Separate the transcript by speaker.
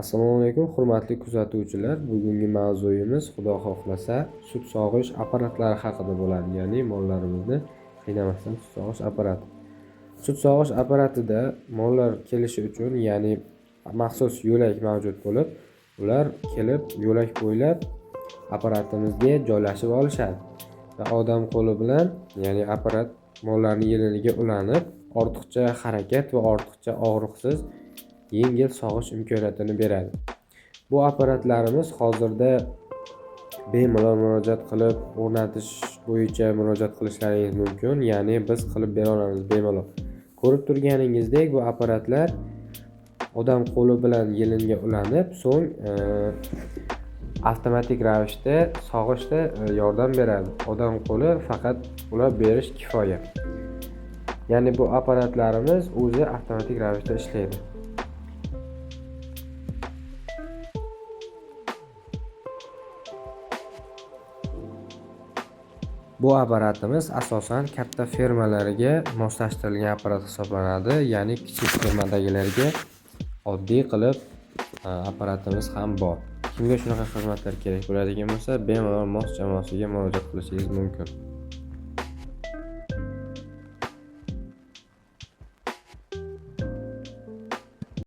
Speaker 1: Assalomu alaykum, hurmatli kuzatuvchilar. Bugungi mavzuyimiz, xudo xohlasa, sut sog'ish apparatlari haqida bo'ladi. Ya'ni mollarimizni qiynamasdan sut sog'ish apparati. Sut sog'ish apparatida mollar kelishi uchun, ya'ni maxsus yo'lak mavjud bo'lib, ular kelib yo'lak bo'ylab apparatimizga joylashib olishadi va odam qo'li bilan, ya'ni apparat mollarning yeliniga ulanib, ortiqcha harakat va ortiqcha og'riqsiz yengil sog'ish imkoniyatini beradi. Bu apparatlarimiz hozirda bemalol murojaat qilib o'rnatish bo'yicha murojaat qilishlaringiz mumkin. Ya'ni biz qilib bera olamiz bemalol. Ko'rib turganingizdek, bu apparatlar odam qo'li bilan yelinga ulanib, so'ng avtomatik ravishda sog'ishda yordam beradi. Odam qo'li faqat ulab berish kifoya. Ya'ni bu apparatlarimiz o'zi avtomatik ravishda ishlaydi. Bu apparatimiz asosan katta fermalarga moslashtirilgan apparat hisoblanadi. Ya'ni kichik fermadagilarga oddiy qilib apparatimiz ham bor. Kimga shunaqa xizmatlar kerak bo'ladigan bo'lsa, bemalol mos jamoasiga murojaat qilishingiz mumkin.